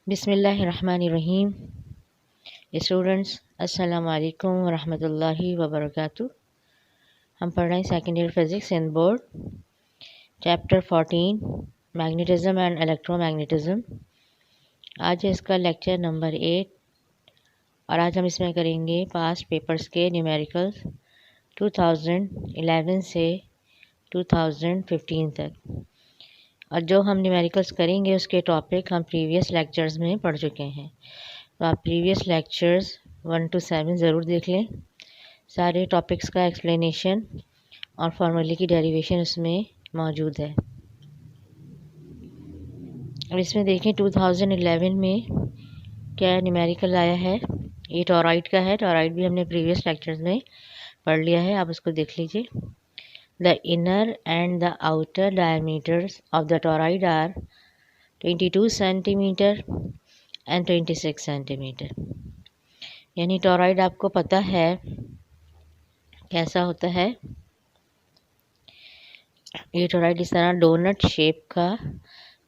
बिस्मिल्लाहिर्रहमानिर्रहीम। स्टूडेंट्स अस्सलाम वालेकुम वरहमतुल्लाहि वबरकातुह। हम पढ़ रहे हैं second year physics in board chapter 14 magnetism and electromagnetism. आज है इसका लेक्चर नंबर 8 और आज हम इसमें करेंगे पास्ट पेपर्स के न्यूमेरिकल्स 2011 से 2015 तक। और जो हम न्यूमेरिकल्स करेंगे उसके टॉपिक हम प्रीवियस लेक्चर्स में पढ़ चुके हैं, तो आप प्रीवियस लेक्चर्स 1 to 7 ज़रूर देख लें। सारे टॉपिक्स का एक्सप्लेनेशन और फार्मूले की डेरिवेशन उसमें मौजूद है। अब इसमें देखें 2011 में क्या न्यूमेरिकल आया है। ये टॉरॉइड का है। टॉरॉइड भी हमने प्रीवियस लेक्चर्स में पढ़ लिया है, आप उसको देख लीजिए। The inner and the outer diameters of the toroid are 22 centimeter and 26 centimeter। यानी टॉरॉइड आपको पता है कैसा होता है। ये टॉरॉइड इस तरह डोनट शेप का,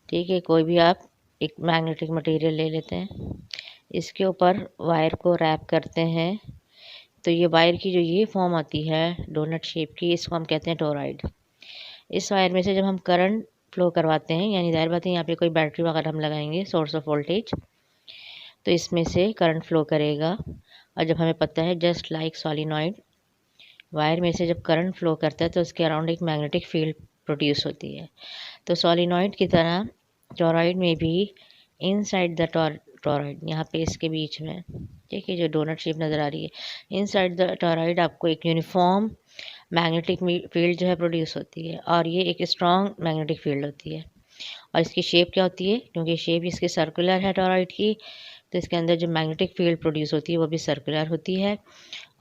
ठीक है। कोई भी आप एक मैग्नेटिक मटेरियल ले लेते हैं, इसके ऊपर वायर को रैप करते हैं, तो ये वायर की जो ये फॉर्म आती है डोनट शेप की, इसको हम कहते हैं टॉरॉइड। इस वायर में से जब हम करंट फ्लो करवाते हैं, यानी ज़ाहिर बात है यहाँ पे कोई बैटरी वगैरह हम लगाएंगे, सोर्स ऑफ वोल्टेज, तो इसमें से करंट फ्लो करेगा। और जब हमें पता है जस्ट लाइक सॉलिनॉइड, वायर में से जब करंट फ्लो करता है तो उसके अराउंड एक मैग्नेटिक फील्ड प्रोड्यूस होती है। तो सॉलिनॉइड की तरह टॉरॉइड में भी इनसाइड द टॉरॉइड, यहाँ पे इसके बीच में, ठीक है, जो डोनट शेप नज़र आ रही है, इनसाइड द टॉरॉइड आपको एक यूनिफॉर्म मैग्नेटिक फील्ड जो है प्रोड्यूस होती है, और ये एक स्ट्रॉन्ग मैग्नेटिक फील्ड होती है। और इसकी शेप क्या होती है, क्योंकि शेप इसकी सर्कुलर है टॉरॉइड की, तो इसके अंदर जो मैग्नेटिक फील्ड प्रोड्यूस होती है वो भी सर्कुलर होती है।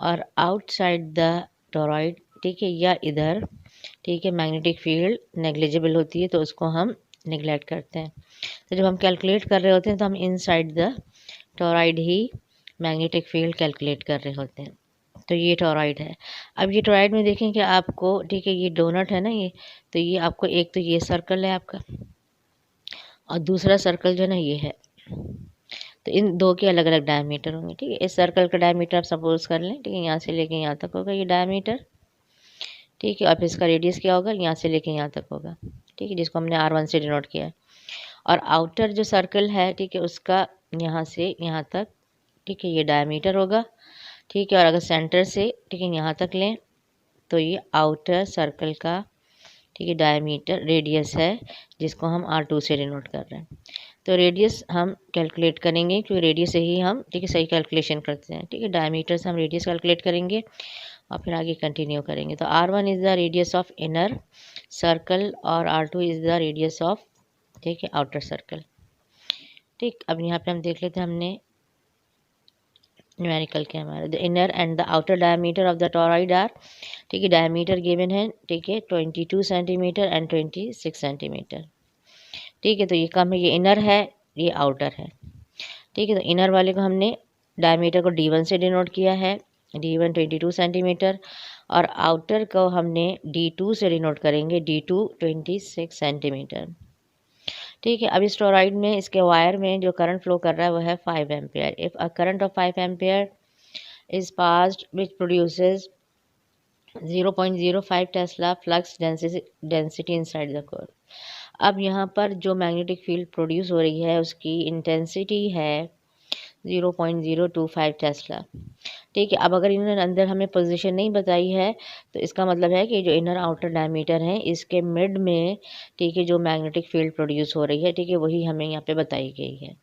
और आउटसाइड द टॉरॉइड, ठीक है, या इधर, ठीक है, मैग्नेटिक फील्ड नेग्लिजिबल होती है, तो उसको हम निगलेक्ट करते हैं। तो जब हम कैलकुलेट कर रहे होते हैं तो हम inside the torrid he magnetic field calculate कर रहे होते हैं। तो ये टॉरॉइड है। अब ये टॉरॉइड में देखें कि आपको, ठीक है, ये डोनट है ना ये, तो ये आपको एक तो ये सर्कल है आपका, और दूसरा सर्कल जो है ना ये है। तो इन दो के अलग अलग डायमीटर होंगे, ठीक है। इस सर्कल का डायमीटर आप सपोज कर लें, ठीक है, यहाँ से लेके यहाँ तक होगा ये डायमीटर, ठीक है। और फिर इसका रेडियस क्या होगा, यहाँ से लेके यहाँ तक होगा, ठीक है, जिसको हमने R1 से डिनोट किया है। और आउटर जो सर्कल है, ठीक है, उसका यहाँ से यहाँ तक, ठीक है, ये डायमीटर होगा, ठीक है। और अगर सेंटर से, ठीक है, यहाँ तक लें तो ये आउटर सर्कल का, ठीक है, डायमीटर रेडियस है, जिसको हम R2 से डिनोट कर रहे हैं। तो रेडियस हम कैलकुलेट करेंगे, क्योंकि रेडियस से ही हम, ठीक है, सही कैलकुलेशन करते हैं, ठीक है। डायमीटर से हम रेडियस कैलकुलेट करेंगे और फिर आगे कंटिन्यू करेंगे। तो R1 is the radius of inner circle और R2 is the radius of, ठीक है, आउटर सर्कल, ठीक। अब यहाँ पे हम देख लेते हैं हमने न्यूमेरिकल क्या हमारा। The inner and the outer diameter of the toroid are, ठीक है, डायमीटर गिवन है, ठीक है, 22 सेंटीमीटर एंड 26 सेंटीमीटर, ठीक है। तो ये कम है, ये इनर है, ये आउटर है, ठीक है। तो इनर वाले को हमने डायमीटर को D1 से डिनोट किया है, D1 22 सेंटीमीटर, और आउटर को हमने D2 से डिनोट करेंगे, D2 26 सेंटीमीटर, ठीक है। अब इस टॉरॉइड में, इसके वायर में जो करंट फ्लो कर रहा है वो है 5 ampere. If a current of 5 ampere is passed which produces 0.05 Tesla flux density inside the core. अब यहाँ पर जो मैग्नेटिक फील्ड प्रोड्यूस हो रही है उसकी इंटेंसिटी है 0.025 टेस्ला, ठीक है। अब अगर इन्होंने अंदर हमें पोजीशन नहीं बताई है, तो इसका मतलब है कि जो इनर आउटर डायमीटर है इसके मिड में, ठीक है, जो मैग्नेटिक फील्ड प्रोड्यूस हो रही है, ठीक है, वही हमें यहाँ पे बताई गई है।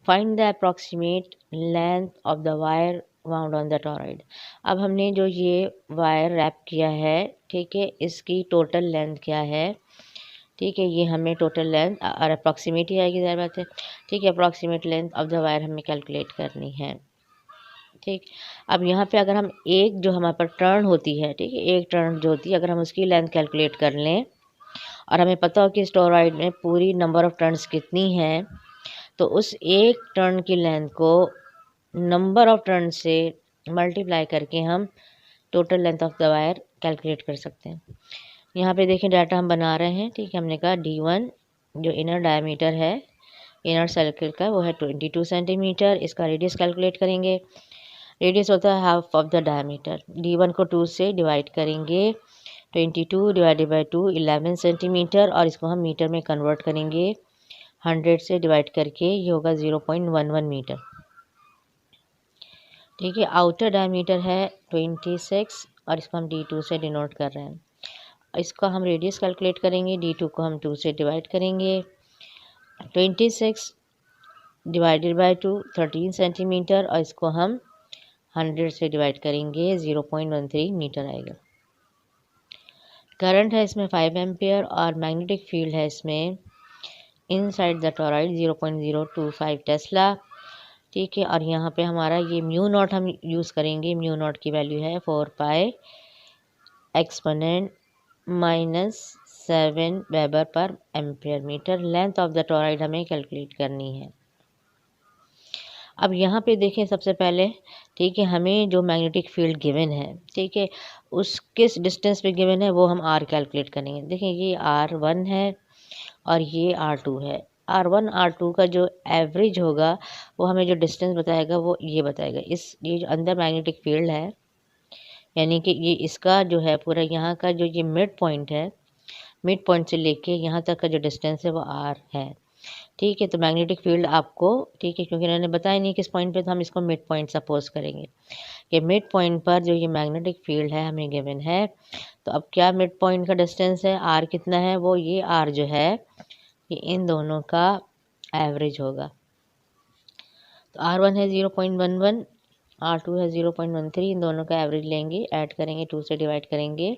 Find the approximate length of the wire wound on the torrid. अब हमने जो ये वायर रैप किया है, ठीक है, इसकी टोटल लेंथ क्या है, ठीक है, ये हमें टोटल लेंथ और अप्रॉक्सीमेट ही आएगी, ज़ाहिर बात है, ठीक है। Approximate length of the wire हमें कैलकुलेट करनी है, ठीक। अब यहाँ पे अगर हम एक जो हमारे पर टर्न होती है, ठीक है, एक टर्न जो होती है, अगर हम उसकी लेंथ कैलकुलेट कर लें और हमें पता हो कि इस टॉरॉइड में पूरी नंबर ऑफ़ टर्न्स कितनी हैं, तो उस एक टर्न की लेंथ को नंबर ऑफ़ टर्न से मल्टीप्लाई करके हम total length of the wire calculate कर सकते हैं। यहाँ पे देखें डाटा हम बना रहे हैं, ठीक है। हमने कहा D1 जो इनर डायमीटर है इनर सर्कल का वो है 22 सेंटीमीटर। इसका रेडियस कैलकुलेट करेंगे। रेडियस होता है half of the diameter. D1 को 2 से डिवाइड करेंगे। 22 डिवाइडेड बाई 2 11 सेंटीमीटर, और इसको हम मीटर में कन्वर्ट करेंगे 100 से डिवाइड करके। ये होगा 0.11 मीटर। ठीक है, आउटर डायमीटर है 26 और इसको हम D2 से डिनोट कर रहे हैं। इसका हम रेडियस कैलकुलेट करेंगे। D2 को हम 2 से डिवाइड करेंगे। 26 डिवाइडेड बाई 2 13 सेंटीमीटर, और इसको हम 100 से डिवाइड करेंगे 0.13 मीटर आएगा। करंट है इसमें 5 एम्पियर और मैग्नेटिक फील्ड है इसमें इनसाइड द टोरॉइड 0.025 टेस्ला। ठीक है, और यहाँ पे हमारा ये म्यू नॉट हम यूज़ करेंगे। म्यू नॉट की वैल्यू है 4 pi exponent -7 weber per ampere metre. Length of the toroid हमें कैलकुलेट करनी है। अब यहाँ पे देखें सबसे पहले, ठीक है, हमें जो मैग्नेटिक फील्ड गिवन है, ठीक है, उस किस डिस्टेंस पे गिवन है वो हम आर कैलकुलेट करेंगे। देखें ये R1 है और ये R2 है। R1 R2 का जो एवरेज होगा वो हमें जो डिस्टेंस बताएगा वो ये बताएगा। ये जो अंदर मैग्नेटिक फील्ड है, यानी कि ये इसका जो है पूरा यहाँ का जो ये मिड पॉइंट है, मिड पॉइंट से लेके यहाँ तक का जो डिस्टेंस है वो R है। ठीक है, तो मैग्नेटिक फील्ड आपको, ठीक है, क्योंकि इन्होंने बताया नहीं किस पॉइंट पे, तो हम इसको मिड पॉइंट सपोज करेंगे कि मिड पॉइंट पर जो ये मैग्नेटिक फील्ड है हमें गिवन है। तो अब क्या मिड पॉइंट का डिस्टेंस है, R कितना है, वो ये R जो है ये इन दोनों का एवरेज होगा। तो R1 है 0.11, R2 है 0.13, इन दोनों का एवरेज लेंगे, ऐड करेंगे, 2 से डिवाइड करेंगे,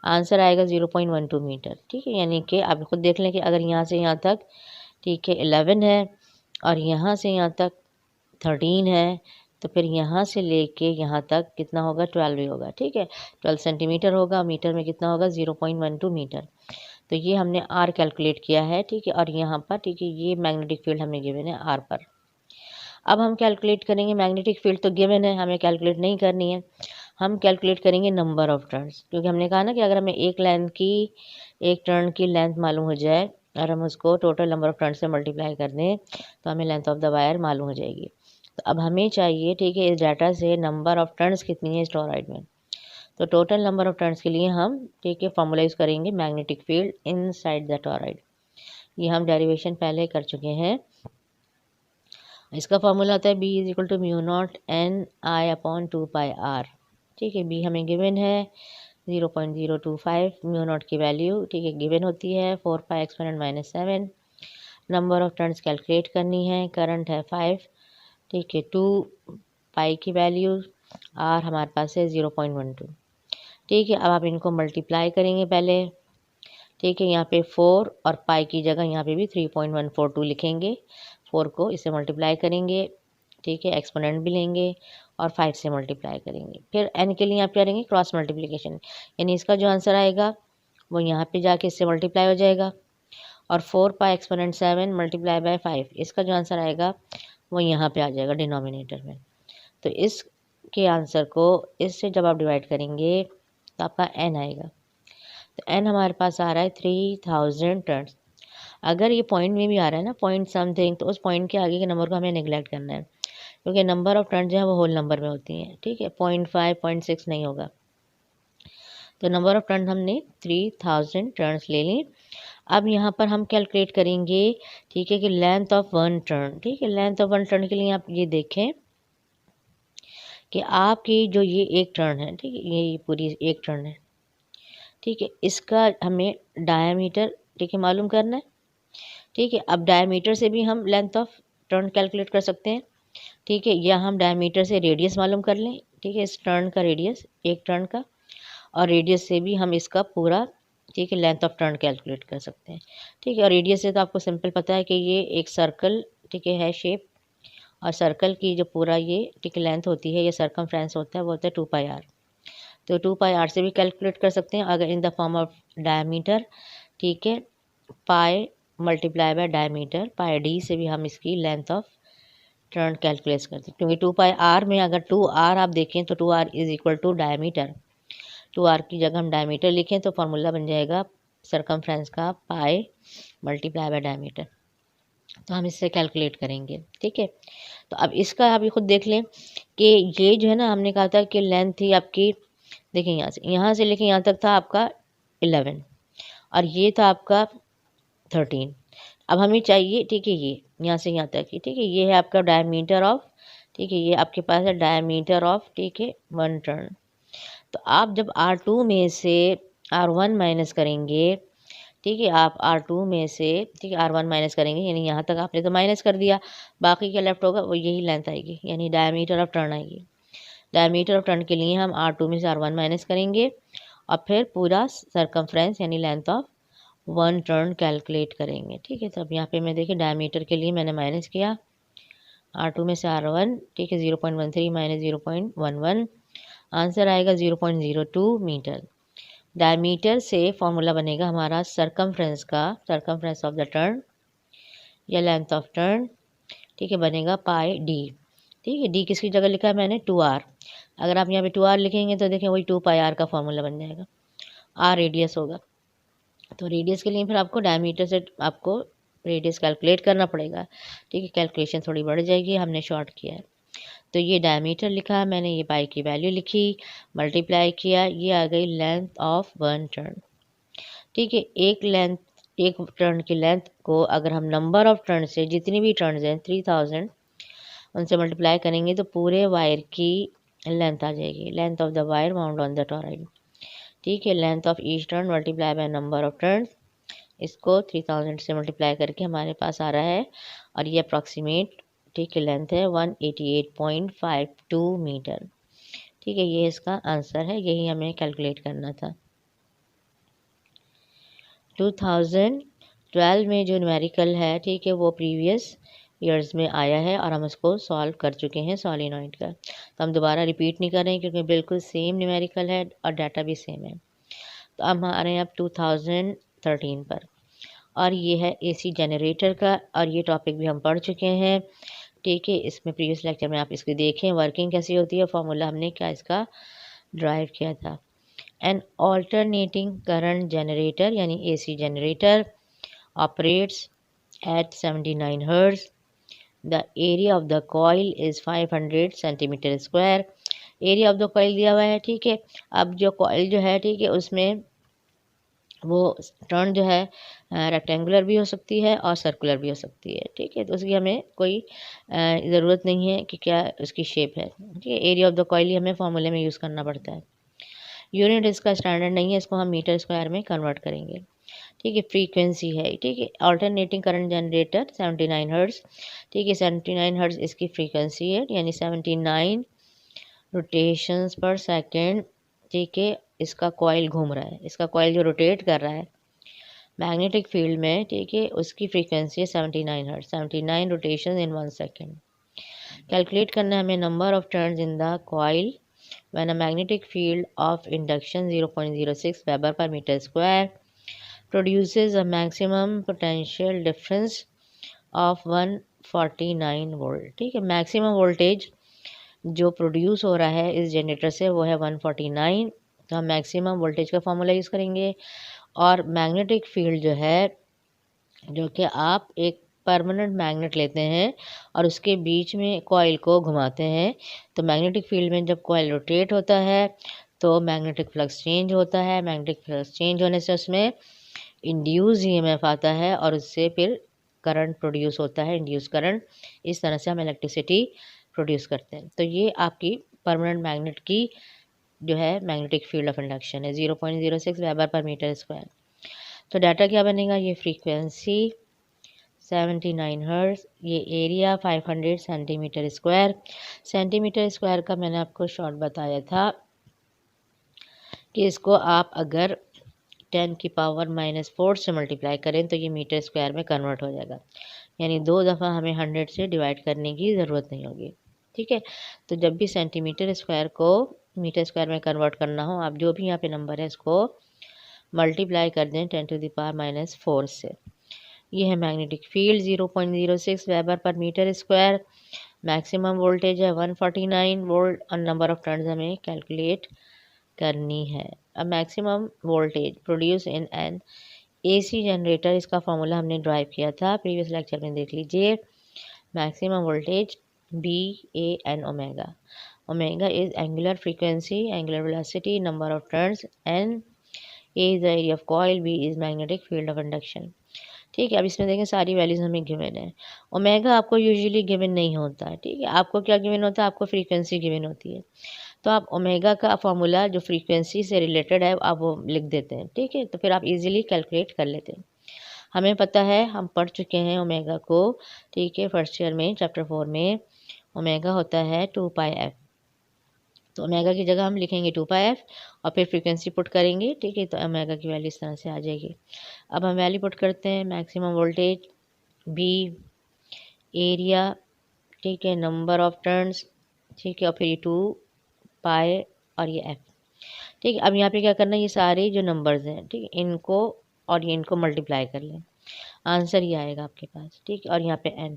आंसर आएगा 0.12 मीटर। ठीक है, यानी कि आप खुद देख लें कि अगर यहाँ से यहाँ तक, ठीक है, 11 है और यहाँ से यहाँ तक 13 है, तो फिर यहाँ से लेके यहाँ तक कितना होगा, 12 ही होगा। ठीक है, 12 सेंटीमीटर होगा। मीटर में कितना होगा, 0.12 मीटर। तो ये हमने आर कैलकुलेट किया है। ठीक है, और यहाँ पर, ठीक है, ये मैग्नेटिक फील्ड हमें गिवन है आर पर। अब हम कैलकुलेट करेंगे, मैग्नेटिक फील्ड तो गिवन है, हमें कैलकुलेट नहीं करनी है, हम कैलकुलेट करेंगे नंबर ऑफ टर्न्स। क्योंकि हमने कहा ना कि अगर हमें एक टर्न की लेंथ मालूम हो जाए और हम उसको टोटल नंबर ऑफ टर्न से मल्टीप्लाई कर दें तो हमें लेंथ ऑफ द वायर मालूम हो जाएगी। तो अब हमें चाहिए, ठीक है, इस डाटा से नंबर ऑफ टर्न्स कितनी है इस टोरॉइड में। तो टोटल नंबर ऑफ टर्न्स के लिए हम, ठीक है, फॉर्मूला यूज़ करेंगे magnetic field inside the toroid. ये हम डेरिवेशन पहले कर चुके हैं। इसका फॉर्मूला होता है B = μ0 Ni/2πr। ठीक है, B हमें गिवन है 0.025 म्यू नॉट की वैल्यू, ठीक है, गिवन होती है 4 pi exponent -7। Number of turns calculate करनी है। करंट है 5, ठीक है, 2 पाई की वैल्यू, R हमारे पास है 0.12। ठीक है, अब आप इनको मल्टीप्लाई करेंगे पहले। ठीक है, यहाँ पे 4 और पाई की जगह यहाँ पे भी 3.142 लिखेंगे। 4 को इससे मल्टीप्लाई करेंगे, ठीक है, एक्सपोनेंट भी लेंगे और 5 से मल्टीप्लाई करेंगे। फिर n के लिए आप क्या करेंगे, क्रॉस मल्टीप्लिकेशन, यानी इसका जो आंसर आएगा वो यहाँ पे जाके इससे मल्टीप्लाई हो जाएगा। और 4 पाई एक्सपोनेंट 7 मल्टीप्लाई बाय 5, इसका जो आंसर आएगा वो यहाँ पे आ जाएगा डिनोमिनेटर में। तो इसके आंसर को इससे जब आप डिवाइड करेंगे तो आपका n आएगा। तो n हमारे पास आ रहा है 3000 टर्न्स। अगर ये पॉइंट में भी आ रहा है ना, पॉइंट समथिंग, तो उस पॉइंट के आगे के नंबर को हमें नेगलेक्ट करना है, क्योंकि नंबर ऑफ टर्न्स जो है वो होल नंबर में होती हैं। ठीक है, 0.5 0.6 नहीं होगा। तो नंबर ऑफ टर्न हमने 3000 टर्न्स ले ली। अब यहाँ पर हम कैलकुलेट करेंगे, ठीक है, कि लेंथ ऑफ वन टर्न। ठीक है, लेंथ ऑफ वन टर्न के लिए आप ये देखें कि आपकी जो ये एक टर्न है, ठीक है, ये पूरी एक टर्न है, ठीक है, इसका हमें डायामीटर, ठीक है, मालूम करना है। ठीक है, अब डायमीटर से भी हम लेंथ ऑफ टर्न कैलकुलेट कर सकते हैं। ठीक है, या हम डायमीटर से रेडियस मालूम कर लें। ठीक है, इस टर्न का रेडियस, एक टर्न का, और रेडियस से भी हम इसका पूरा, ठीक है, लेंथ ऑफ टर्न कैलकुलेट कर सकते हैं। ठीक है, और रेडियस से तो आपको सिंपल पता है कि ये एक सर्कल, ठीक है शेप, और सर्कल की जो पूरा ये, ठीक है, लेंथ होती है, ये सर्कमफ्रेंस होता है, वो होता है 2 पाई r। तो 2 पाई r से भी कैलकुलेट कर सकते हैं अगर in the form of diameter. ठीक है, पाई multiply by diameter, pi d से भी हम इसकी लेंथ ऑफ टर्न कैलकुलेट करते हैं। क्योंकि 2 पाई r में अगर 2r आप देखें तो 2r = डायमीटर। 2r की जगह हम डायमीटर लिखें तो फार्मूला बन जाएगा सर्कमफ्रेंस का पाई मल्टीप्लाई बाय डायमीटर। तो हम इससे कैलकुलेट करेंगे। ठीक है, तो अब इसका आप ये खुद देख लें कि ये जो है ना, हमने कहा था कि लेंथ थी आपकी, देखिए यहाँ से लेके यहाँ तक था आपका 11 और ये था आपका 13। अब हमें चाहिए, ठीक है, ये यहाँ से यहाँ तक, ठीक है, ये है आपका डायमीटर ऑफ, ठीक है, ये आपके पास है डायमीटर ऑफ, ठीक है, 1 टर्न। तो आप जब R2 में से R1 माइनस करेंगे, ठीक है, आप R2 में से, ठीक है, R1 माइनस करेंगे, यानी यहाँ तक आपने तो माइनस कर दिया, बाकी क्या लेफ्ट होगा, वो यही लेंथ आएगी, यानी डायमीटर ऑफ टर्न आएगी। डायमीटर ऑफ टर्न के लिए हम R2 में से R1 माइनस करेंगे और फिर पूरा सरकमफ्रेंस यानी लेंथ ऑफ 1 टर्न कैलकुलेट करेंगे। ठीक है, तो अब यहाँ पे मैं देखिए डायमीटर के लिए मैंने माइनस किया R2 में से R1, ठीक है, 0.13 माइनस 0.11, आंसर आएगा 0.02 मीटर। डायमीटर से फॉर्मूला बनेगा हमारा सरकमफ्रेंस का, सरकमफ्रेंस ऑफ द टर्न या लेंथ ऑफ टर्न, ठीक है, बनेगा पाई डी। ठीक है, डी किसकी जगह लिखा है मैंने, 2r। अगर आप यहाँ पे 2r लिखेंगे तो देखें वही 2 पाई r का फॉर्मूला बन जाएगा। r रेडियस होगा, तो रेडियस के लिए फिर आपको डायमीटर से आपको रेडियस कैलकुलेट करना पड़ेगा। ठीक है, कैलकुलेशन थोड़ी बढ़ जाएगी, हमने शॉर्ट किया है। तो ये डायमीटर लिखा, मैंने ये पाई की वैल्यू लिखी, मल्टीप्लाई किया, ये आ गई लेंथ ऑफ 1 टर्न। ठीक है, एक टर्न की लेंथ को अगर हम नंबर ऑफ टर्न से, जितनी भी टर्न्स हैं 3000, उनसे मल्टीप्लाई करेंगे तो पूरे वायर की लेंथ आ जाएगी, length of the wire wound on the torrid. ठीक है, length of each turn multiply by number of turn, इसको 3000 से मल्टीप्लाई करके हमारे पास आ रहा है और ये अप्रॉक्सीमेट, ठीक है, लेंथ है 188.52 मीटर। ठीक है, ये इसका आंसर है, यही हमें कैलकुलेट करना था। 2012 में जो न्यूमेरिकल है, ठीक है, वो प्रीवियस ईयर्स में आया है और हम उसको सॉल्व कर चुके हैं सॉलिनॉइड का, तो हम दोबारा रिपीट नहीं कर रहे हैं क्योंकि बिल्कुल सेम न्यूमेरिकल है और डाटा भी सेम है। तो अब हम आ रहे हैं अब 2013 पर, और ये है एसी जनरेटर का, और ये टॉपिक भी हम पढ़ चुके हैं। ठीक है, इसमें प्रीवियस लेक्चर में आप इसको देखें वर्किंग कैसी होती है, फॉर्मूला हमने क्या इसका ड्राइव किया था। एन ऑल्टरनेटिंग करंट जनरेटर यानी AC generator operates at 79 Hz. The area of the coil is 500 centimetre square. Area of the coil दिया हुआ है। ठीक है, अब जो कॉइल जो है, ठीक है, उसमें वो टर्न जो है रेक्टेंगुलर भी हो सकती है और सर्कुलर भी हो सकती है। ठीक है, तो उसकी हमें कोई ज़रूरत नहीं है कि क्या उसकी शेप है। ठीक है, एरिया ऑफ द कॉइल ही हमें फॉर्मूले में यूज़ करना पड़ता है। यूनिट इसका स्टैंडर्ड नहीं है, इसको हम मीटर स्क्वायर में कन्वर्ट करेंगे। ठीक है, फ्रीक्वेंसी है, ठीक है, अल्टरनेटिंग करंट जनरेटर 79 हर्ट्ज़। ठीक है, 79 हर्ट्ज़ इसकी फ्रीक्वेंसी है, यानी 79 रोटेशंस पर सेकेंड। ठीक है, इसका कॉइल घूम रहा है, इसका कॉइल जो रोटेट कर रहा है मैग्नेटिक फील्ड में, ठीक है, उसकी फ्रीक्वेंसी है 79 hertz, 79 rotation in 1 second. Calculate करना है हमें number of turns in the coil when a magnetic field of induction 0.06 weber per metre square produces a maximum potential difference of 149 volt. ठीक है, मैक्सिमम वोल्टेज जो produce हो रहा है इस जनरेटर से वो है 149। तो हम मैक्सिमम वोल्टेज का फॉर्मूला यूज़ करेंगे, और मैग्नेटिक फील्ड जो है, जो कि आप एक परमानेंट मैग्नेट लेते हैं और उसके बीच में कॉइल को घुमाते हैं, तो मैग्नेटिक फील्ड में जब कॉइल रोटेट होता है तो मैग्नेटिक फ्लक्स चेंज होता है। मैग्नेटिक फ्लक्स चेंज होने से उसमें इंड्यूस ईएमएफ आता है और उससे फिर करंट प्रोड्यूस होता है, इंड्यूस करंट। इस तरह से हम इलेक्ट्रिसिटी प्रोड्यूस करते हैं। तो ये आपकी परमानेंट मैग्नेट की जो है मैग्नेटिक फील्ड ऑफ इंडक्शन है 0.06 वेबर पर मीटर स्क्वायर। तो डाटा क्या बनेगा, ये फ्रीक्वेंसी 79 हर्ट्ज़, ये area 500 centimetre square. Centimetre square का मैंने आपको शॉर्ट बताया था कि इसको आप अगर 10 की पावर -4 से मल्टीप्लाई करें तो ये मीटर स्क्वायर में कन्वर्ट हो जाएगा, यानी 2 दफ़ा हमें 100 से डिवाइड करने की ज़रूरत नहीं होगी। ठीक है, तो जब भी सेंटीमीटर स्क्वायर को मीटर स्क्वायर में कन्वर्ट करना हो, आप जो भी यहाँ पे नंबर है इसको मल्टीप्लाई कर दें 10 टू द पावर -4 से। ये है magnetic field 0.06 weber per metre square. Maximum voltage है 149 वोल्ट और नंबर ऑफ टर्न्स हमें कैलकुलेट करनी है। A maximum voltage produced in an AC generator, इसका फॉर्मूला हमने ड्राइव किया था प्रीवियस लेक्चर में, देख लीजिए। Maximum voltage BAN omega. Omega is angular frequency, angular velocity, number of turns, N A is the area of coil, B is magnetic field of induction. ठीक है, अब इसमें देखें सारी वैल्यूज हमें गिवन है। ओमेगा आपको यूजुअली गिवन नहीं होता है, ठीक है। आपको क्या गिवन होता है? आपको फ्रीक्वेंसी गिवन होती है। तो आप ओमेगा का फॉर्मूला जो फ्रीक्वेंसी से रिलेटेड है आप वो लिख देते हैं, ठीक है। तो फिर आप इजीली कैलकुलेट कर लेते हैं। हमें पता है, हम पढ़ चुके हैं ओमेगा को, ठीक है, फर्स्ट ईयर में चैप्टर 4 में। ओमेगा होता है 2πf। तो ओमेगा की जगह हम लिखेंगे 2πf और फिर फ्रीक्वेंसी पुट करेंगे, ठीक है। तो ओमेगा की वैल्यू इस तरह से आ जाएगी। अब हम वैल्यू पुट करते हैं, मैक्सिमम वोल्टेज B, एरिया, ठीक है, नंबर ऑफ टर्न्स, ठीक है, और फिर ये 2 पाई और ये f, ठीक है। अब यहाँ पे क्या करना है, ये सारे जो नंबर्स हैं, ठीक है, इनको और ये इनको मल्टीप्लाई कर लें, आंसर ये आएगा आपके पास, ठीक है। और यहाँ पे n,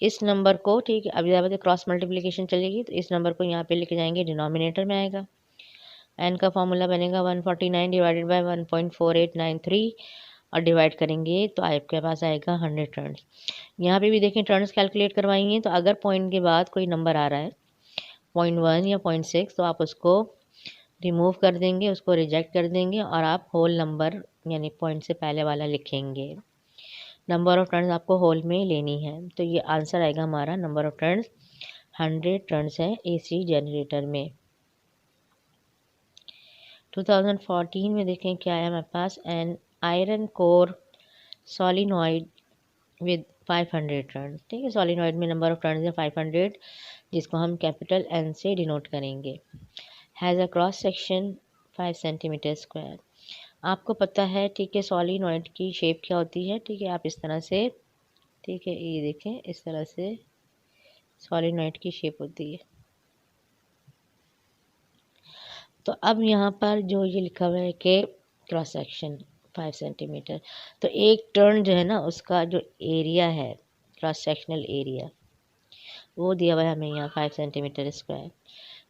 इस नंबर को, ठीक है, अभी ज़्यादा क्रॉस मल्टीप्लिकेशन चलेगी तो इस नंबर को यहाँ पे लेके जाएंगे, डिनोमिनेटर में आएगा। n का फॉर्मूला बनेगा 149 डिवाइडेड बाई 1.4893 और डिवाइड करेंगे तो आपके पास आएगा 100 टर्न्स। यहाँ पे भी देखें टर्न्स कैलकुलेट करवाएंगे तो अगर पॉइंट के बाद कोई नंबर आ रहा है 0.1 या 0.6 तो आप उसको रिमूव कर देंगे, उसको रिजेक्ट कर देंगे और आप होल नंबर यानी पॉइंट से पहले वाला लिखेंगे। नंबर ऑफ टर्न्स आपको होल में लेनी है, तो ये आंसर आएगा हमारा, नंबर ऑफ टर्न्स 100 टर्न्स है AC जनरेटर में। 2014 में देखें क्या है हमारे पास, an iron core solenoid with 500 turns, ठीक है। सोलिनॉइड में नंबर ऑफ टर्न्स है 500, जिसको हम कैपिटल N से डिनोट करेंगे। Has a cross section 5 centimetre square. आपको पता है, ठीक है, सोलिनॉइड की शेप क्या होती है, ठीक है। आप इस तरह से, ठीक है, ये देखें इस तरह से सोलिनॉइड की शेप होती है। तो अब यहाँ पर जो ये लिखा हुआ है कि क्रॉस सेक्शन 5 सेंटीमीटर, तो एक टर्न जो है ना उसका जो एरिया है, क्रॉस सेक्शनल एरिया, वो दिया हुआ है हमें यहाँ 5 सेंटीमीटर स्क्वायर।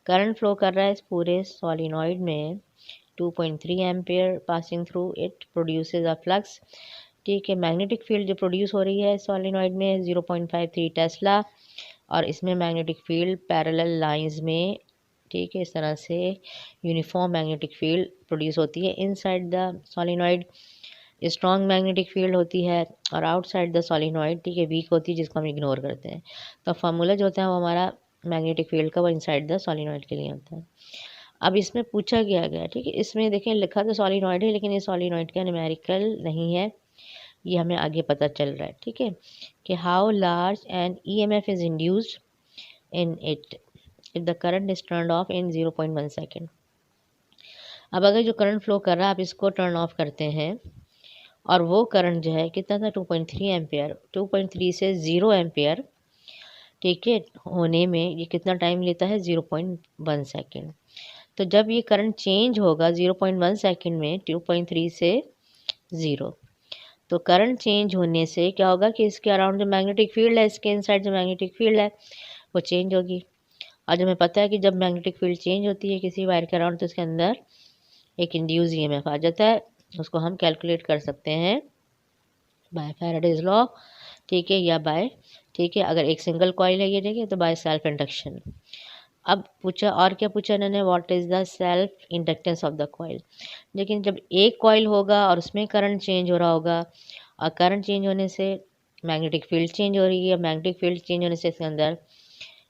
करंट फ्लो कर रहा है इस पूरे सोलिनॉइड में 2.3 ampere passing through it, produces a flux, ठीक है। मैग्नेटिक फील्ड जो प्रोड्यूस हो रही है सोलिनॉइड में 0.53 टेस्ला, और इसमें मैग्नेटिक फील्ड पैरेलल लाइंस में, ठीक है, इस तरह से यूनिफॉर्म मैग्नेटिक फील्ड प्रोड्यूस होती है। Inside the solenoid strong magnetic field होती है और आउटसाइड द सोलिनॉइड, ठीक है, वीक होती है, जिसको हम इग्नोर करते हैं। तो फार्मूला जो होता है वो हमारा मैग्नेटिक फील्ड का, वो इनसाइड द सोलिनॉइड के लिए होता है। अब इसमें पूछा गया, ठीक है, इसमें देखें लिखा तो सोलिनॉइड है लेकिन ये सोलिनॉइड का न्यूमेरिकल नहीं है, ये हमें आगे पता चल रहा है, ठीक है, कि how large and EMF is induced in it if the current is turn off in 0.1 second. अब अगर जो करंट फ्लो कर रहा है आप इसको टर्न ऑफ करते हैं और वो करंट जो है कितना था, 2.3 एम्पेयर, 2.3 से 0 एम्पेयर, ठीक है, होने में ये कितना टाइम लेता है, 0.1 सेकेंड। तो जब ये करंट चेंज होगा 0.1 सेकेंड में 2.3 से 0, तो करंट चेंज होने से क्या होगा कि इसके अराउंड जो मैग्नेटिक फील्ड है, इसके इनसाइड जो मैग्नेटिक फील्ड है वो चेंज होगी। और जो हमें पता है कि जब मैग्नेटिक फील्ड चेंज होती है किसी वायर के अराउंड तो उसके अंदर एक इंड्यूस EMF आ जाता है, उसको हम कैलकुलेट कर सकते हैं बाय फैराडेज लॉ, ठीक है, या बाय, ठीक है, अगर एक सिंगल कॉइल है ये देखिए तो बाय सेल्फ इंडक्शन। अब पूछा, और क्या पूछा इन्होंने, what is the self inductance of the coil. लेकिन जब एक कॉइल होगा और उसमें करंट चेंज हो रहा होगा और करंट चेंज होने से मैग्नेटिक फील्ड चेंज हो रही है, मैग्नेटिक फील्ड चेंज होने से इसके अंदर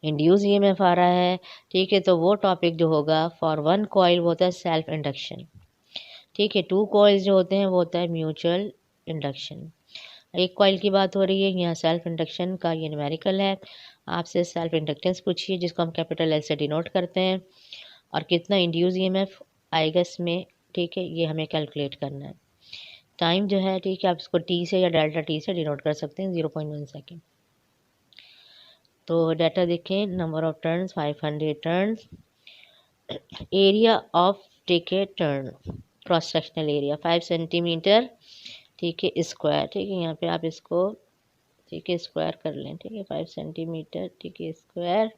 इंड्यूस EMF आ रहा है, ठीक है, तो वो टॉपिक जो होगा फॉर वन कॉइल वो होता है सेल्फ इंडक्शन, ठीक है। 2 कॉइल्स जो होते हैं वो होता है म्यूचुअल इंडक्शन। एक कॉइल की बात हो रही है, यहाँ सेल्फ इंडक्शन का ये न्यूमेरिकल है। आपसे सेल्फ इंडक्टेंस पूछिए जिसको हम कैपिटल L से डिनोट करते हैं, और कितना इंड्यूस EMF आएगा इसमें, ठीक है, ये हमें कैलकुलेट करना है। टाइम जो है, ठीक है, आप इसको T से या डेल्टा T से डिनोट कर सकते हैं, 0.1 सेकेंड। तो डाटा देखें, number of turns 500 turns, area of, ठीक है, turn, cross sectional area 5 centimetre, ठीक है, स्क्वायर, ठीक है, यहाँ पे आप इसको, ठीक है, स्क्वायर कर लें, ठीक है, 5 सेंटीमीटर, ठीक है, स्क्वायर।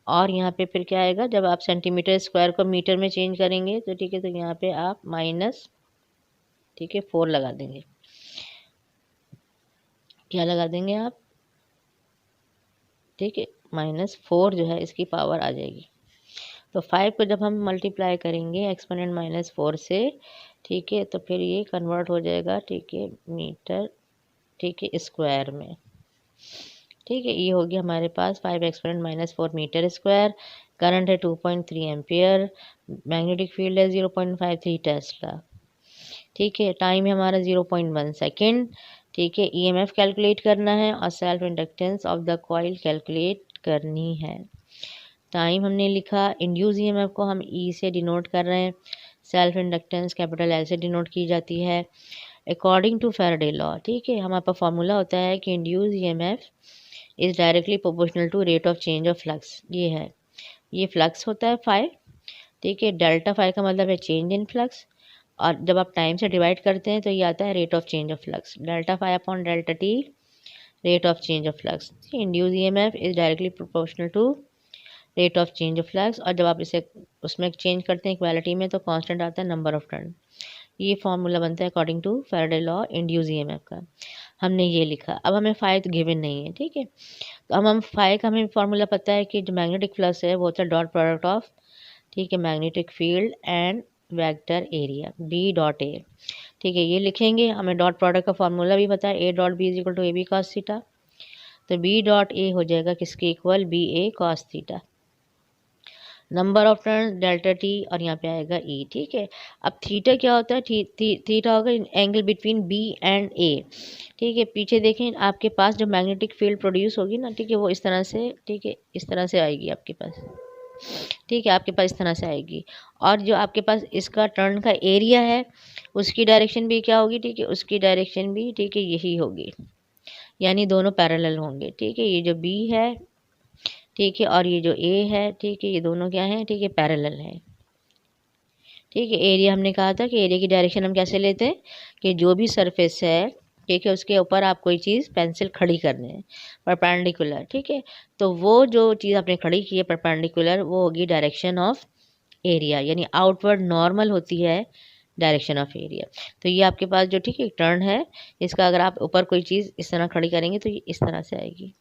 और यहाँ पे फिर क्या आएगा, जब आप सेंटीमीटर स्क्वायर को मीटर में चेंज करेंगे तो ठीक है, तो यहाँ पे आप माइनस, ठीक है, 4 लगा देंगे। क्या लगा देंगे आप? ठीक है, -4 जो है इसकी पावर आ जाएगी। तो 5 को जब हम मल्टीप्लाई करेंगे एक्सपोनेंट -4 से, ठीक है, तो फिर ये कन्वर्ट हो जाएगा, ठीक है, मीटर, ठीक है, स्क्वायर में। ठीक है, ये हो गया हमारे पास 5 एक्सपोनेंट -4 मीटर स्क्वायर। करंट है 2.3 एम्पियर। मैग्नेटिक फील्ड है 0.53 टेस्ला। ठीक है, टाइम है हमारा 0.1 सेकेंड। ठीक है, ईएमएफ कैलकुलेट करना है और self inductance of the coil calculate करनी है। टाइम हमने लिखा, इंड्यूस ईएमएफ को हम ई से डिनोट कर रहे हैं, सेल्फ इंडक्टेंस कैपिटल एल से डिनोट की जाती है अकॉर्डिंग टू फैराडे लॉ। ठीक है, हमारे पास फॉर्मूला होता है कि induce EMF is directly proportional to rate of change of flux. ये है, ये फ्लक्स होता है 5। ठीक है, डेल्टा 5 का मतलब है चेंज इन फ्लक्स, और जब आप टाइम से डिवाइड करते हैं तो ये आता है rate of change of flux, delta 5 upon delta T, rate of change of flux. Induce EMF is directly proportional to rate of change of flux, और जब आप इसे उसमें चेंज करते हैं इक्वालिटी में तो कांस्टेंट आता है नंबर ऑफ टर्न। ये फॉर्मूला बनता है according to Faraday law induce EMF का। हमने ये लिखा। अब हमें फाई तो गिवन नहीं है। ठीक है, तो अब हम फाई का हमें फॉर्मूला पता है कि जो मैग्नेटिक फ्लक्स है वो होता है डॉट प्रोडक्ट ऑफ, ठीक है, magnetic field and vector area B dot A. ठीक है, ये लिखेंगे। हमें डॉट प्रोडक्ट का फॉर्मूला भी पता है, A dot B is equal to A B cos theta. तो बी डॉट ए हो जाएगा किसके इक्वल, B A cos theta. Number of turn delta T, और यहाँ पे आएगा ई। ठीक है, अब थीटा क्या होता है, थीटा होगा एंगल बिटवीन बी एंड ए। ठीक है, पीछे देखें आपके पास जो मैग्नेटिक फील्ड प्रोड्यूस होगी ना, ठीक है, वो इस तरह से, ठीक है, इस तरह से आएगी आपके पास। ठीक है, आपके पास इस तरह से आएगी, और जो आपके पास इसका टर्न का एरिया है उसकी डायरेक्शन भी क्या होगी, ठीक है, उसकी डायरेक्शन भी, ठीक है, यही होगी, यानी दोनों पैरेलल होंगे। ठीक है, ये जो बी है, ठीक है, और ये जो ए है, ठीक है, ये दोनों क्या हैं, ठीक है, पैरेलल हैं। ठीक है, एरिया हमने कहा था कि एरिया की डायरेक्शन हम कैसे लेते हैं कि जो भी सरफेस है, ठीक है, उसके ऊपर आप कोई चीज़ पेंसिल खड़ी करने हैं परपेंडिकुलर। ठीक है, तो वो जो चीज़ आपने खड़ी की है परपेंडिकुलर, वो होगी डायरेक्शन ऑफ एरिया, यानी आउटवर्ड नॉर्मल होती है डायरेक्शन ऑफ एरिया। तो ये आपके पास जो, ठीक है, टर्न है, इसका अगर आप ऊपर कोई चीज़ इस तरह खड़ी करेंगे तो ये इस तरह से आएगी।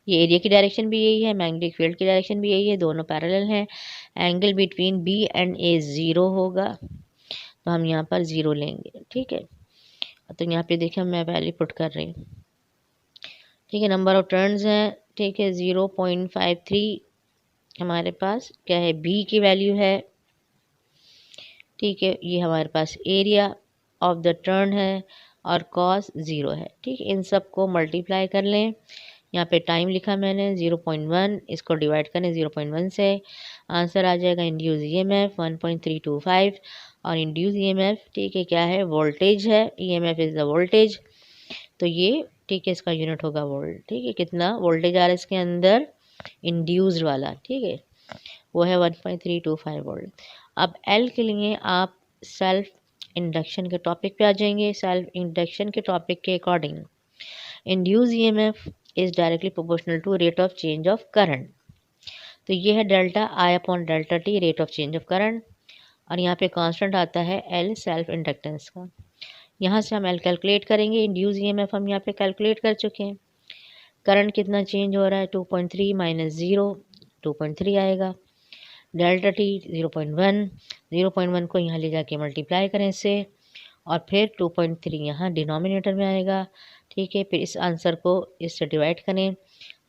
ये एरिया की डायरेक्शन भी यही है, मैग्नेटिक फील्ड की डायरेक्शन भी यही है, दोनों पैरेलल हैं। एंगल बिटवीन बी एंड ए 0 होगा, तो हम यहाँ पर 0 लेंगे। ठीक है, तो यहाँ पे देखिए मैं वैल्यू पुट कर रही हूँ। ठीक है, नंबर ऑफ टर्न्स हैं, ठीक है, 0.53 हमारे पास क्या है, बी की वैल्यू है। ठीक है, ये हमारे पास एरिया ऑफ द टर्न है, और कॉस 0 है। ठीक है, इन सब को मल्टीप्लाई कर लें। यहाँ पे टाइम लिखा मैंने 0.1, इसको डिवाइड करें 0.1 से, आंसर आ जाएगा इंड्यूस ईएमएफ 1.325। और इंड्यूस ईएमएफ, ठीक है, क्या है, वोल्टेज है, ईएमएफ इज़ द वोल्टेज, तो ये, ठीक है, इसका यूनिट होगा वोल्ट। ठीक है, कितना वोल्टेज आ रहा है इसके अंदर इंड्यूस्ड वाला, ठीक है, वो है 1.325 वोल्ट। अब एल के लिए आप सेल्फ इंडक्शन के टॉपिक पे आ जाएंगे। सेल्फ इंडक्शन के टॉपिक के according induce EMF is directly proportional to rate of change of current. तो ये है delta I upon delta T, rate of change of current, और यहाँ पे कांस्टेंट आता है एल सेल्फ इंडक्टेंस का। यहाँ से हम एल कैलकुलेट करेंगे। इंड्यूस ईएमएफ हम यहाँ पे कैलकुलेट कर चुके हैं। करंट कितना चेंज हो रहा है, 2.3 माइनस 0, 2.3 आएगा। डेल्टा टी 0.1, 0.1 को यहाँ ले जाके मल्टीप्लाई करें इससे, और फिर 2.3 यहाँ डिनोमिनेटर में आएगा। ठीक है, फिर इस आंसर को इससे डिवाइड करें,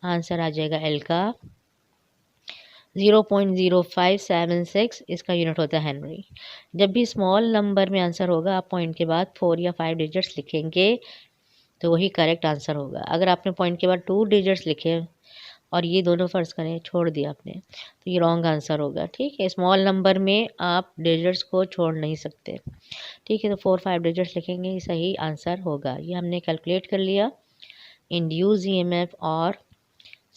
आंसर आ जाएगा एल का 0.0576, इसका यूनिट होता है हेनरी। जब भी स्मॉल नंबर में आंसर होगा आप पॉइंट के बाद 4 या 5 डिजिट्स लिखेंगे तो वही करेक्ट आंसर होगा। अगर आपने पॉइंट के बाद 2 डिजिट्स लिखे और ये दोनों फ़र्ज़ करें छोड़ दिया आपने, तो ये रॉन्ग आंसर होगा। ठीक है, स्मॉल नंबर में आप डिजिट्स को छोड़ नहीं सकते। ठीक है, तो 4-5 डिजिट्स लिखेंगे, ये सही आंसर होगा। ये हमने कैलकुलेट कर लिया इंड्यूस ईएमएफ और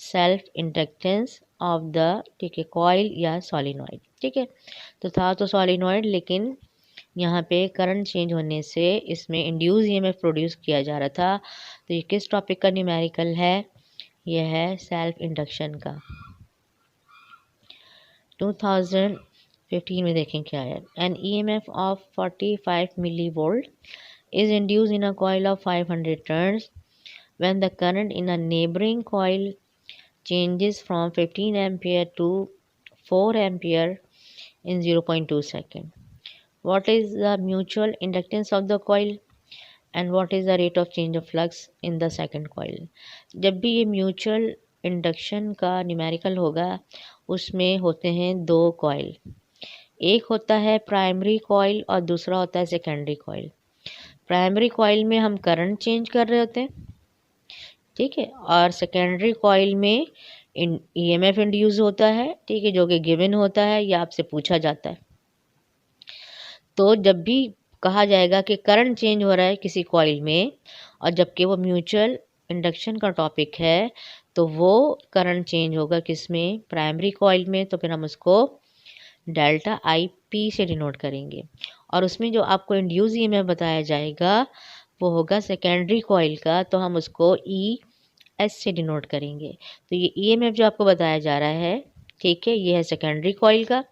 सेल्फ इंडक्टेंस ऑफ द, ठीक है, कॉइल या सॉलिनॉइड। ठीक है, तो था तो सॉलिनॉइड, लेकिन यहाँ पे करंट चेंज होने से इसमें इंड्यूस ईएमएफ प्रोड्यूस किया जा रहा था। तो ये किस टॉपिक का न्यूमेरिकल है, यह है सेल्फ इंडक्शन का। 2015 में देखें क्या है, an EMF of 45 milli volt is induced in a coil of 500 turns when the current in a neighboring coil changes from 15 ampere to 4 ampere in 0.2 second. What is the mutual inductance of the coil and what is the rate of change of flux in the second coil? जब भी ये mutual induction का numerical होगा उसमें होते हैं दो coil, एक होता है प्राइमरी कॉइल और दूसरा होता है सेकेंडरी कॉइल। प्राइमरी कॉइल में हम करंट चेंज कर रहे होते हैं, ठीक है, और सेकेंडरी कॉइल में ईएमएफ इंड्यूस होता है, ठीक है, जो कि गिवन होता है या आपसे पूछा जाता है। तो जब भी कहा जाएगा कि करंट चेंज हो रहा है किसी कॉइल में और जबकि वो म्यूचुअल इंडक्शन का टॉपिक है तो वो करंट चेंज होगा किस में, प्राइमरी कॉइल में, तो फिर हम उसको डेल्टा आई पी से डिनोट करेंगे। और उसमें जो आपको इंड्यूस ईएमएफ बताया जाएगा वो होगा सेकेंडरी कॉइल का, तो हम उसको ई एस से डिनोट करेंगे। तो ये ईएमएफ जो आपको बताया जा रहा है, ठीक है, ये है सेकेंडरी कॉइल का,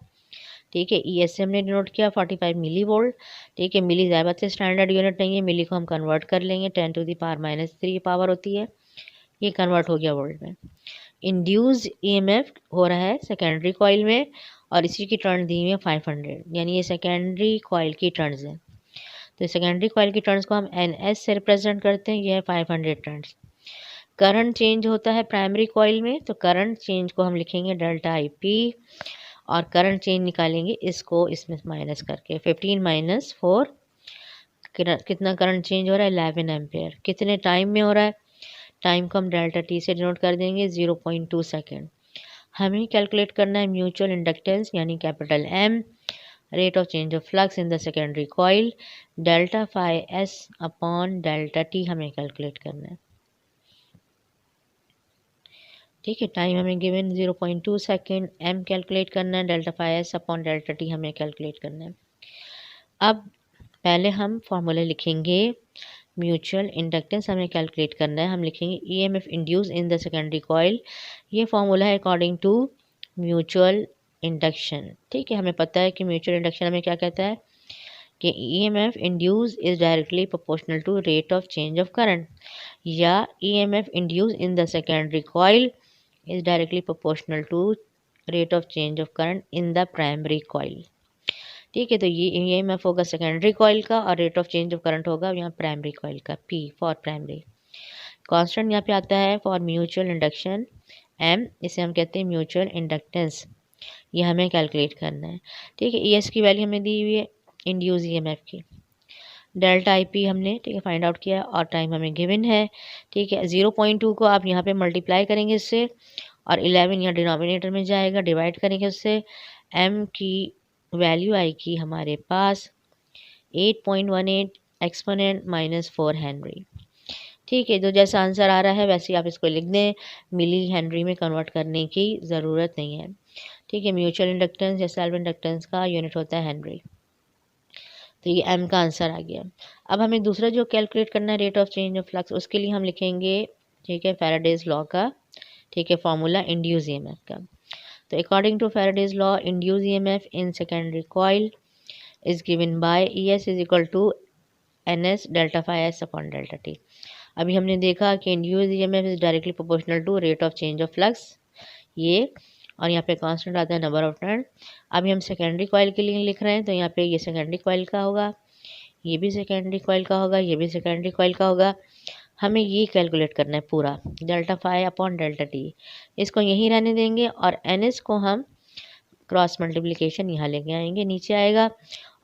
ठीक है, ई एस से हमने डिनोट किया 45 मिली वोल्ट, ठीक है। मिली ज़्यादा से स्टैंडर्ड यूनिट नहीं है, मिली को हम कन्वर्ट कर लेंगे, 10⁻³ पावर होती है, ये कन्वर्ट हो गया वोल्ट में। इंड्यूस ईएमएफ हो रहा है सेकेंडरी कॉइल में और इसी की टर्न दी हुई है 500, यानी ये सेकेंडरी कॉइल की टर्न्स हैं। तो सेकेंडरी कॉइल की टर्न्स को हम एन एस से रिप्रेजेंट करते हैं, ये है 500 टर्न्स। करंट चेंज होता है प्राइमरी कॉइल में, तो करंट चेंज को हम लिखेंगे डेल्टा आई पी और करंट चेंज निकालेंगे इसको इसमें माइनस करके, 15 - 4 कितना करंट चेंज हो रहा है, 11 एम्पेयर। कितने टाइम में हो रहा है, टाइम को हम डेल्टा टी से डिनोट कर देंगे 0.2 सेकेंड। हमें कैलकुलेट करना है म्यूचुअल इंडक्टेंस यानी capital M, rate of change of flux in the secondary coil, delta phi S upon delta T हमें कैलकुलेट करना है, ठीक है। टाइम हमें गिवन 0.2 सेकेंड, एम कैलकुलेट करना है, delta phi S upon delta T हमें कैलकुलेट करना है। अब पहले हम फॉर्मूले लिखेंगे, म्यूचुअल इंडक्टेंस हमें कैलकुलेट करना है, हम लिखेंगे EMF induce in the secondary coil, ये फॉर्मूला है अकॉर्डिंग टू म्यूचुअल इंडक्शन, ठीक है। हमें पता है कि म्यूचुअल इंडक्शन हमें क्या कहता है कि EMF induce is directly proportional to rate of change of current, या EMF induce in the secondary coil is directly proportional to rate of change of current in the primary coil, ठीक है। तो ये ईएमएफ होगा secondary coil का और rate of change of current होगा यहाँ प्राइमरी कॉइल का, पी फॉर प्राइमरी। कांस्टेंट यहाँ पे आता है फॉर म्यूचुअल इंडक्शन एम, इसे हम कहते हैं म्यूचुअल इंडक्टेंस, ये हमें कैलकुलेट करना है, ठीक है। ईएस की वैल्यू हमें दी हुई है इंड्यूस ईएमएफ की, डेल्टा आई पी हमने, ठीक है, फाइंड आउट किया और टाइम हमें गिवन है, ठीक है। 0.2 को आप यहाँ पे मल्टीप्लाई करेंगे इससे और 11 यहाँ डिनोमिनेटर में जाएगा, डिवाइड करेंगे उससे, एम की वैल्यू आएगी हमारे पास 8.18 एक्सपोनेंट -4 हेनरी, ठीक है। तो जैसा आंसर आ रहा है वैसे आप इसको लिख दें, मिली हेनरी में कन्वर्ट करने की ज़रूरत नहीं है, ठीक है। म्यूचुअल इंडक्टेंस या सेल्फ इंडक्टेंस का यूनिट होता है हेनरी, तो ये एम का आंसर आ गया। अब हमें दूसरा जो कैलकुलेट करना है rate of change of flux, उसके लिए हम लिखेंगे, ठीक है, फैराडेज लॉ का, ठीक है, फॉर्मूला इंड्यूस ईएमएफ का। तो according to Faraday's law induce EMF in secondary coil is given by ES is equal to NS delta phi S upon delta T. अभी हमने देखा कि induce EMF is directly proportional to rate of change of flux, ये, और यहाँ पे constant आता है नंबर ऑफ टर्न। अभी हम सेकेंडरी कॉइल के लिए लिख रहे हैं, तो यहाँ पे ये सेकेंडरी कॉइल का होगा, ये भी सेकेंडरी कॉइल का होगा, ये भी सेकेंडरी कॉइल का होगा। हमें ये कैलकुलेट करना है पूरा, delta phi upon delta T, इसको यहीं रहने देंगे और NS को हम क्रॉस मल्टीप्लिकेशन यहाँ लेके आएंगे, नीचे आएगा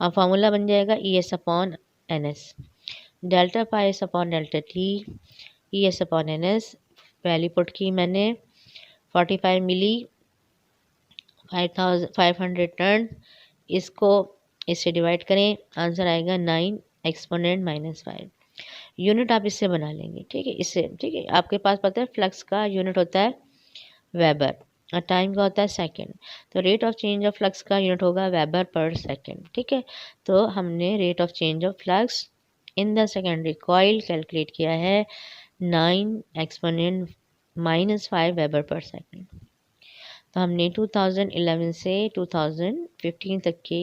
और फार्मूला बन जाएगा ES upon NS, delta phi S upon delta T, ES upon NS, value put की मैंने 45 मिली, 500 टर्न, इसको इससे डिवाइड करें, आंसर आएगा 9 एक्सपोनेंट -5। यूनिट आप इससे बना लेंगे, ठीक है, इससे, ठीक है। आपके पास पता है फ्लक्स का यूनिट होता है वेबर और टाइम का होता है सेकंड, तो rate of change of flux का यूनिट होगा वेबर पर सेकंड, ठीक है। तो हमने rate of change of flux in the secondary coil calculate किया है 9 एक्सपोनेंट -5 वेबर पर सेकंड। तो हमने 2011 से 2015 तक के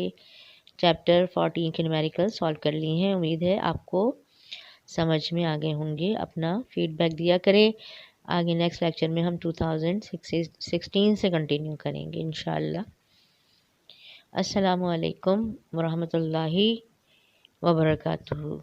चैप्टर 14 के न्यूमेरिकल सॉल्व कर लिए हैं। उम्मीद है आपको समझ में आ गए होंगे। अपना फीडबैक दिया करें। आगे नेक्स्ट लेक्चर में हम 2016 से कंटिन्यू करेंगे इंशाल्लाह। अस्सलामु अलैकुम वरहमतुल्लाहि वबरकातुहू।